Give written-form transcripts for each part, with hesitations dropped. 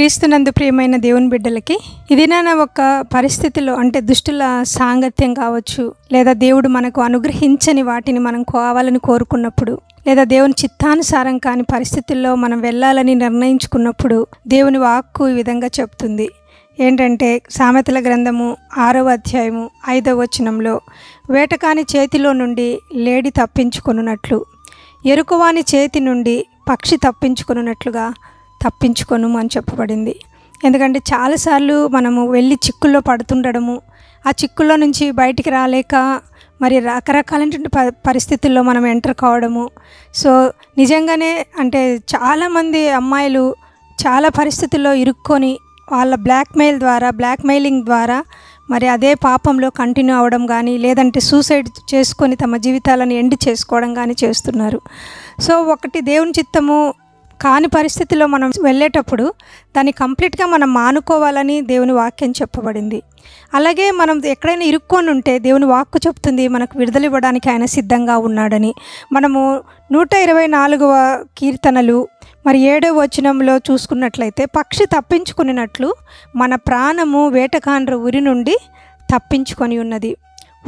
క్రీస్తునందు ప్రియమైన దేవుని బిడ్డలకి ఇదినా ఒక పరిస్థితిలో అంటే దుష్టుల సాంగత్యం కావచ్చు, లేదా దేవుడు మనకు అనుగ్రహించని వాటిని మనం కావాలని కోరుకున్నప్పుడు, లేదా దేవుని చిత్తానుసారం కాని పరిస్థితుల్లో మనం వెళ్ళాలని నిర్ణయించుకున్నప్పుడు దేవుని వాక్కు ఈ విధంగా చెప్తుంది. ఏంటంటే సామెతల గ్రంథము 6వ అధ్యాయము 5వ వచనంలో, వేటకాని చేతిలో నుండి లేడి తప్పించుకొనున్నట్లు, ఎరుకువాని చేతి నుండి పక్షి తప్పించుకొనున్నట్లుగా తప్పించుకొను అని చెప్పబడింది. ఎందుకంటే చాలాసార్లు మనము వెళ్ళి చిక్కుల్లో పడుతుండడము, ఆ చిక్కుల్లో నుంచి బయటికి రాలేక మరి రకరకాలైనటువంటి పరిస్థితుల్లో మనం ఎంటర్ కావడము. సో నిజంగానే అంటే చాలామంది అమ్మాయిలు చాలా పరిస్థితుల్లో ఇరుక్కొని వాళ్ళ బ్లాక్మెయిలింగ్ ద్వారా మరి అదే పాపంలో కంటిన్యూ అవ్వడం కానీ, లేదంటే సూసైడ్ చేసుకొని తమ జీవితాలను ఎండ్ చేసుకోవడం కానీ చేస్తున్నారు. సో ఒకటి దేవుని చిత్తము కాని పరిస్థితిలో మనం వెళ్ళేటప్పుడు దాన్ని కంప్లీట్గా మనం మానుకోవాలని దేవుని వాక్యం చెప్పబడింది. అలాగే మనం ఎక్కడైనా ఇరుక్కొని ఉంటే దేవుని వాక్కు చెప్తుంది మనకు విడుదల ఇవ్వడానికి ఆయన సిద్ధంగా ఉన్నాడని. మనము 124వ కీర్తనలు మరి 7వ వచనంలో చూసుకున్నట్లయితే, పక్షి తప్పించుకున్నట్లు మన ప్రాణము వేటకాండ్ర ఉరి నుండి తప్పించుకొని ఉన్నది,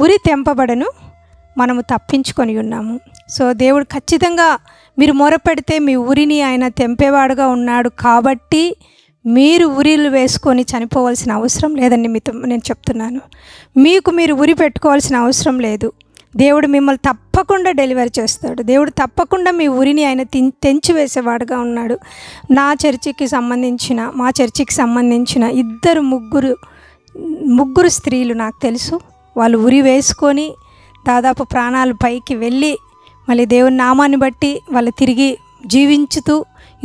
ఉరి తెంపబడను మనము తప్పించుకొని ఉన్నాము. సో దేవుడు ఖచ్చితంగా మీరు మొరపెడితే మీ ఉరిని ఆయన తెంపేవాడుగా ఉన్నాడు. కాబట్టి మీరు ఉరిలు వేసుకొని చనిపోవాల్సిన అవసరం లేదండి. నేను చెప్తున్నాను, మీరు ఉరి పెట్టుకోవాల్సిన అవసరం లేదు. దేవుడు మిమ్మల్ని తప్పకుండా డెలివరీ చేస్తాడు. దేవుడు తప్పకుండా మీ ఉరిని ఆయన తెంచివేసేవాడుగా ఉన్నాడు. మా చర్చికి సంబంధించిన ముగ్గురు స్త్రీలు నాకు తెలుసు. వాళ్ళు ఉరి వేసుకొని దాదాపు ప్రాణాలు పైకి వెళ్ళి మళ్ళీ దేవుని నామాన్ని బట్టి వాళ్ళు తిరిగి జీవించుతూ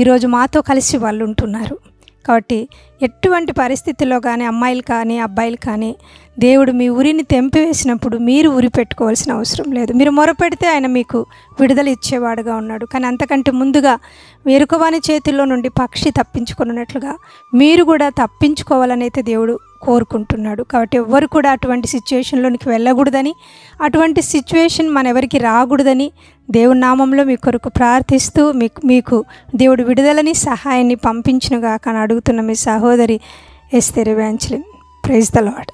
ఈరోజు మాతో కలిసి వాళ్ళు ఉంటున్నారు. కాబట్టి ఎటువంటి పరిస్థితుల్లో కానీ అమ్మాయిలు కానీ అబ్బాయిలు కానీ దేవుడు మీ ఉరిని తెంపివేసినప్పుడు మీరు ఉరి పెట్టుకోవాల్సిన అవసరం లేదు. మీరు మొరపెడితే ఆయన మీకు విడుదల ఇచ్చేవాడుగా ఉన్నాడు. కానీ అంతకంటే ముందుగా ఎరుకవాని చేతుల్లో నుండి పక్షి తప్పించుకున్నట్లుగా మీరు కూడా తప్పించుకోవాలని అయితే దేవుడు కోరుకుంటున్నాడు. కాబట్టి ఎవ్వరు కూడా అటువంటి సిచ్యువేషన్లోనికి వెళ్ళకూడదని, అటువంటి సిచ్యువేషన్ మన ఎవరికి రాకూడదని దేవుని నామంలో మీ కొరకు ప్రార్థిస్తూ మీకు దేవుడు విడుదలని సహాయాన్ని పంపించునుగాక అని అడుగుతున్న మీ సహోదరి Esther Evangeline. Praise the lord.